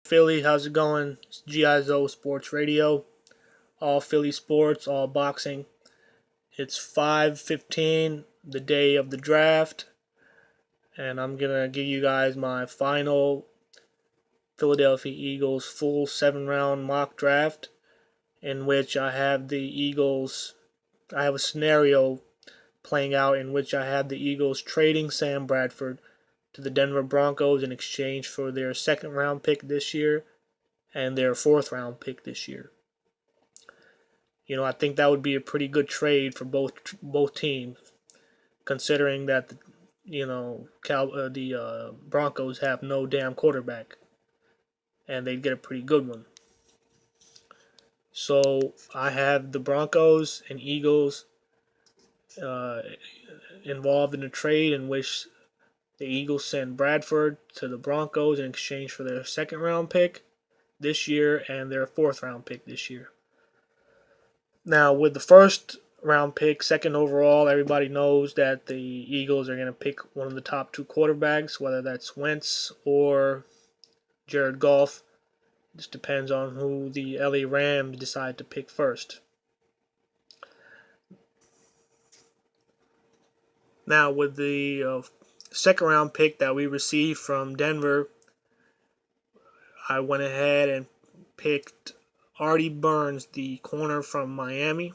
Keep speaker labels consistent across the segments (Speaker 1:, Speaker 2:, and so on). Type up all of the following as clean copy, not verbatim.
Speaker 1: Philly, how's it going? It's GIZO Sports Radio, all Philly sports, all boxing. It's 5:15, the day of the draft, and I'm gonna give you guys my final Philadelphia Eagles full 7 round mock draft, in which I have the Eagles. I have a scenario playing out in which I have the Eagles trading Sam Bradford to the Denver Broncos in exchange for their second round pick this year and their fourth round pick this year. I think that would be a pretty good trade for both teams, considering that the Broncos have no damn quarterback, and they'd get a pretty good one. So I have the Broncos and Eagles uh, involved in a trade in which the Eagles send Bradford to the Broncos in exchange for their second round pick this year and their fourth round pick this year. Now, with the first round pick, second overall, everybody knows that the Eagles are going to pick one of the top two quarterbacks, whether that's Wentz or Jared Goff. It just depends on who the LA Rams decide to pick first. Now, with the second round pick that we received from Denver, I went ahead and picked Artie Burns, the corner from Miami,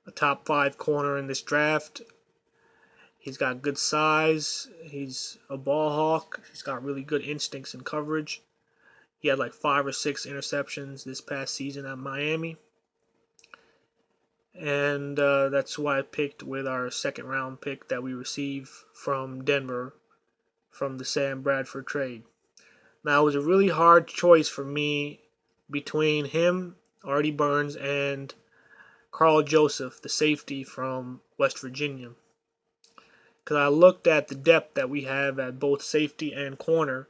Speaker 1: a top 5 corner in this draft. He's got good size. He's a ball hawk. He's got really good instincts and coverage. He had like 5 or 6 interceptions this past season at Miami. And that's who I picked with our second round pick that we received from Denver from the Sam Bradford trade. Now, it was a really hard choice for me between him, Artie Burns, and Carl Joseph, the safety from West Virginia. Because I looked at the depth that we have at both safety and corner.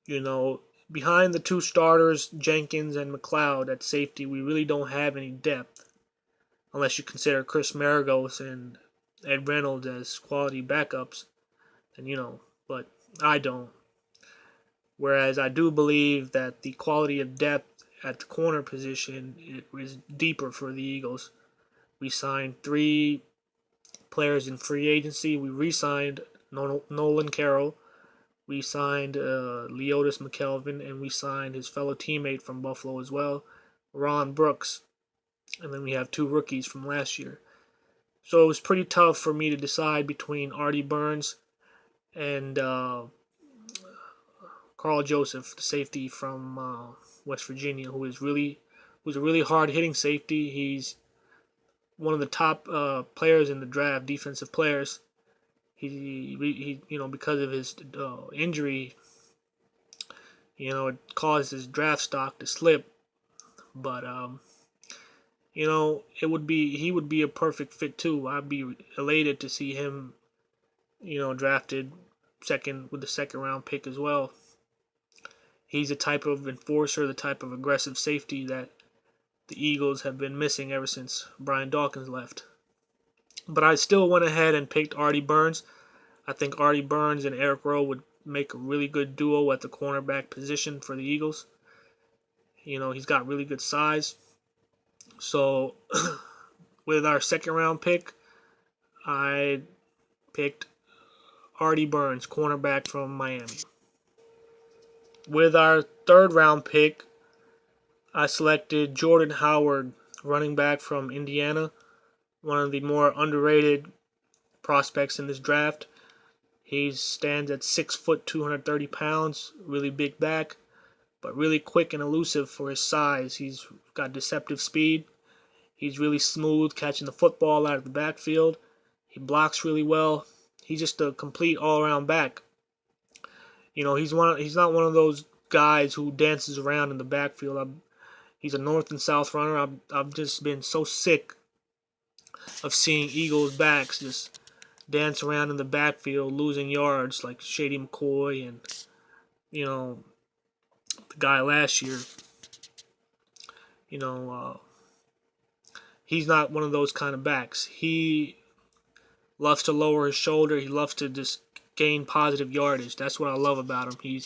Speaker 1: Behind the two starters, Jenkins and McLeod at safety, we really don't have any depth. Unless you consider Chris Maragos and Ed Reynolds as quality backups. But I don't. Whereas I do believe that the quality of depth at the corner position is deeper for the Eagles. We signed 3 players in free agency. We re-signed Nolan Carroll. We signed Leotis McKelvin, and we signed his fellow teammate from Buffalo as well, Ron Brooks. And then we have 2 rookies from last year. So it was pretty tough for me to decide between Artie Burns and Carl Joseph, the safety from West Virginia, who's a really hard-hitting safety. He's one of the top players in the draft, defensive players. He because of his injury, it caused his draft stock to slip. But he would be a perfect fit too. I'd be elated to see him, drafted with the second round pick as well. He's a type of enforcer, the type of aggressive safety that the Eagles have been missing ever since Brian Dawkins left. But I still went ahead and picked Artie Burns. I think Artie Burns and Eric Rowe would make a really good duo at the cornerback position for the Eagles. He's got really good size. So with our second round pick, I picked Artie Burns, cornerback from Miami. With our third round pick, I selected Jordan Howard, running back from Indiana, one of the more underrated prospects in this draft. He stands at 6 foot, 230 pounds, really big back, but really quick and elusive for his size. He's got deceptive speed. He's really smooth catching the football out of the backfield. He blocks really well. He's just a complete all-around back. He's not one of those guys who dances around in the backfield. He's a north and south runner. I've just been so sick of seeing Eagles backs just dance around in the backfield, losing yards like Shady McCoy and the guy last year. He's not one of those kind of backs. He loves to lower his shoulder. He loves to just gain positive yardage. That's what I love about him.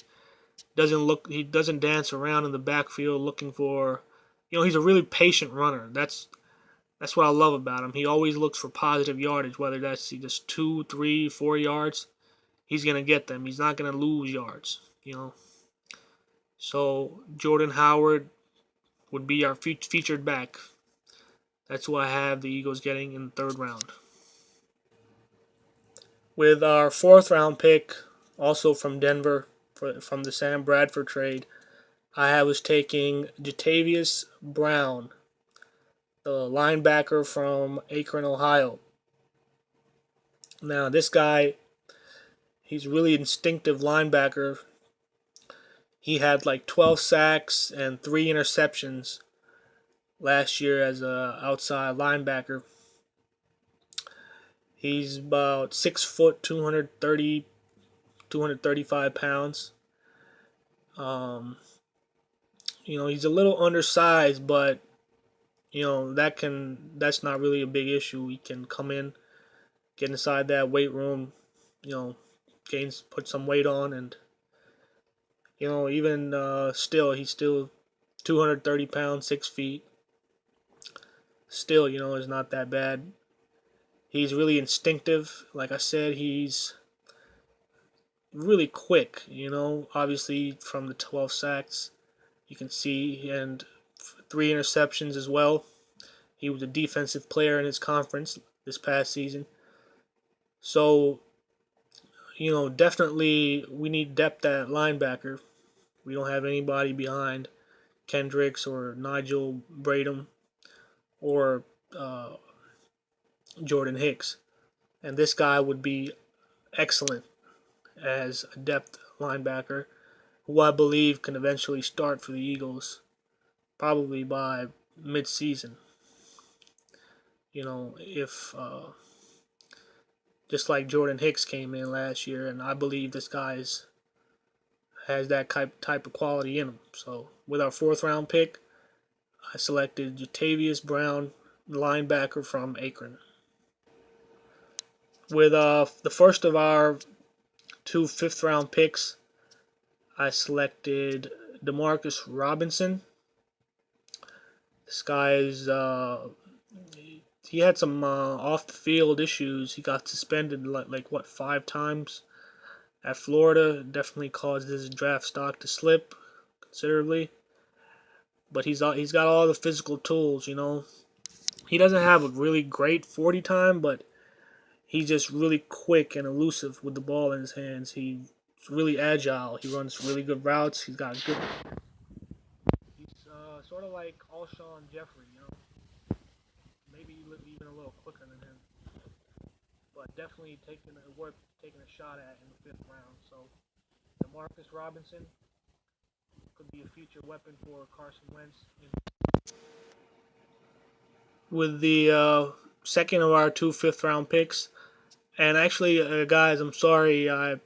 Speaker 1: He doesn't dance around in the backfield looking for, he's a really patient runner. That's what I love about him. He always looks for positive yardage, whether that's just 2, 3, 4 yards. He's gonna get them. He's not gonna lose yards. So Jordan Howard would be our featured back. That's who I have the Eagles getting in the third round. With our fourth round pick, also from Denver, from the Sam Bradford trade, I was taking Jatavius Brown, the linebacker from Akron, Ohio. Now, this guy, he's a really instinctive linebacker. He had like 12 sacks and 3 interceptions last year as a outside linebacker. He's about 6 foot, 235 pounds. He's a little undersized, but that's not really a big issue. He can come in, get inside that weight room, put some weight on, and even he's still 230 pounds, 6 feet. Still, is not that bad. He's really instinctive. Like I said, he's really quick. Obviously from the 12 sacks, you can see, and 3 interceptions as well. He was a defensive player in his conference this past season. So, definitely we need depth at linebacker. We don't have anybody behind Kendricks or Nigel Bradham or Jordan Hicks. And this guy would be excellent as a depth linebacker, who I believe can eventually start for the Eagles, probably by mid-season. If just like Jordan Hicks came in last year, and I believe this guy has that type of quality in him. So with our fourth round pick, I selected Jatavius Brown, linebacker from Akron. With the first of our 2 fifth-round picks, I selected Demarcus Robinson. This guy's he had some off-the-field issues. He got suspended like 5 times at Florida. It definitely caused his draft stock to slip considerably. But he's got all the physical tools. He doesn't have a really great 40 time, but he's just really quick and elusive with the ball in his hands. He's really agile. He runs really good routes. He's got good. He's sort of like Alshon Jeffrey, maybe even a little quicker than him, but definitely worth taking a shot at in the 5th round. So Demarcus Robinson could be a future weapon for Carson Wentz. With the second of our 2 fifth-round picks, and actually, guys, I'm sorry, I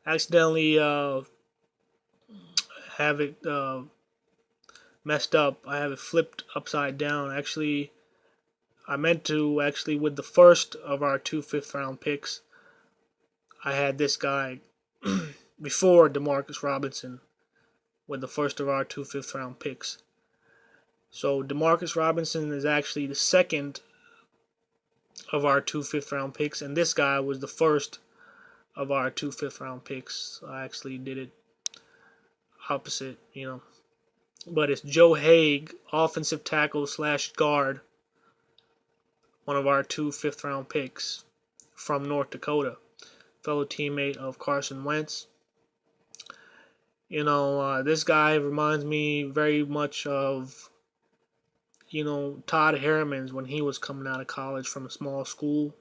Speaker 1: accidentally have it messed up. I have it flipped upside down. Actually, I meant to with the first of our 2 fifth-round picks, I had this guy before Demarcus Robinson with the first of our 2 fifth-round picks. So Demarcus Robinson is actually the second of our 2 fifth-round picks, and this guy was the first of our 2 fifth-round picks. I actually did it opposite, But it's Joe Haig, offensive tackle / guard, one of our 2 fifth-round picks from North Dakota, fellow teammate of Carson Wentz. This guy reminds me very much of, Todd Harriman's when he was coming out of college from a small school,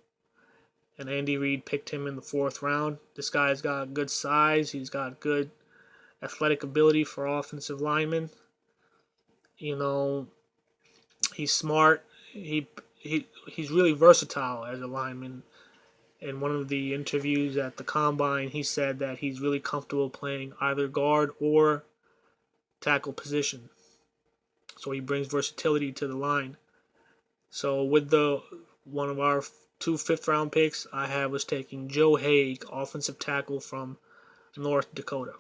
Speaker 1: and Andy Reid picked him in the 4th round. This guy's got good size. He's got good athletic ability for offensive linemen. He's smart. He's really versatile as a lineman. In one of the interviews at the Combine, he said that he's really comfortable playing either guard or tackle position. So he brings versatility to the line. So with one of our 2 fifth-round picks, I was taking Joe Haig, offensive tackle from North Dakota.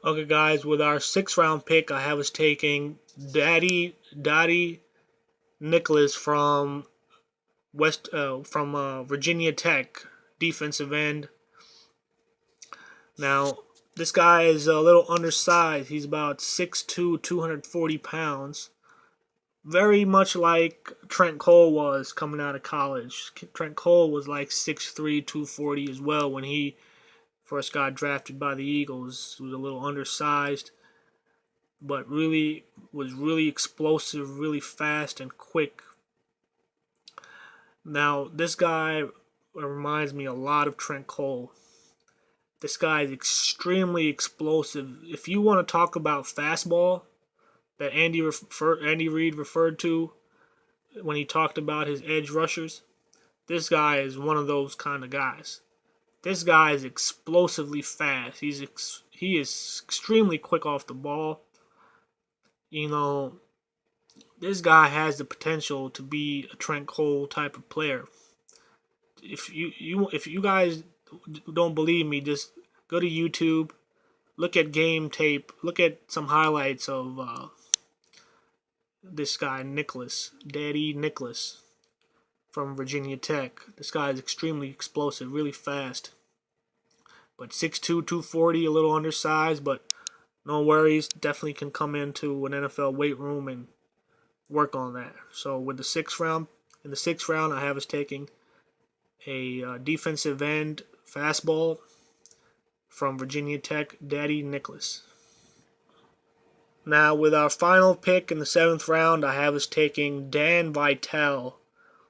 Speaker 1: Okay, guys, with our 6th round pick, I have us taking Daddy Nicholas from Virginia Tech, defensive end. Now, this guy is a little undersized. He's about 6'2", 240 pounds. Very much like Trent Cole was coming out of college. Trent Cole was like 6'3", 240 as well when he first got drafted by the Eagles. He was a little undersized, but was really explosive, really fast and quick. Now, this guy reminds me a lot of Trent Cole. This guy is extremely explosive. If you want to talk about fastball that Andy Reid referred to when he talked about his edge rushers, this guy is one of those kind of guys. This guy is explosively fast. He is extremely quick off the ball. You know, this guy has the potential to be a Trent Cole type of player. If you guys don't believe me, just go to YouTube, look at game tape, look at some highlights of this guy Daddy Nicholas from Virginia Tech. This guy is extremely explosive, really fast. But 6'2", 240, a little undersized, but no worries. Definitely can come into an NFL weight room and work on that. So with the 6th round, in the 6th round, I have us taking a defensive end fastball from Virginia Tech, Daddy Nicholas. Now, with our final pick in the 7th round, I have us taking Dan Vitale,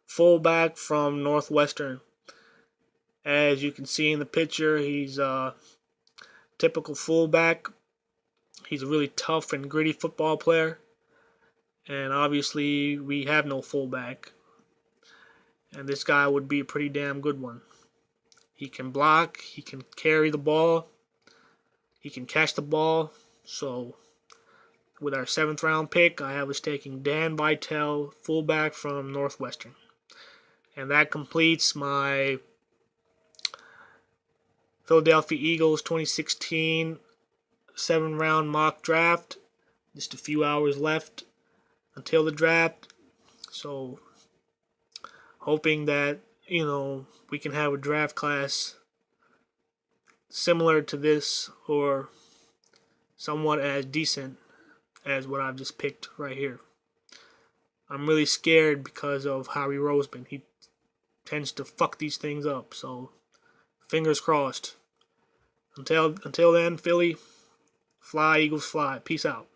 Speaker 1: fullback from Northwestern. As you can see in the picture, he's a typical fullback. He's a really tough and gritty football player. And obviously, we have no fullback. And this guy would be a pretty damn good one. He can block, he can carry the ball, he can catch the ball. So, with our 7th round pick, I have us taking Dan Vitale, fullback from Northwestern. And that completes my Philadelphia Eagles 2016 7th round mock draft. Just a few hours left until the draft. So, hoping that, we can have a draft class similar to this or somewhat as decent as what I've just picked right here. I'm really scared because of Howie Roseman. He tends to fuck these things up, so fingers crossed. Until then, Philly, fly, Eagles fly. Peace out.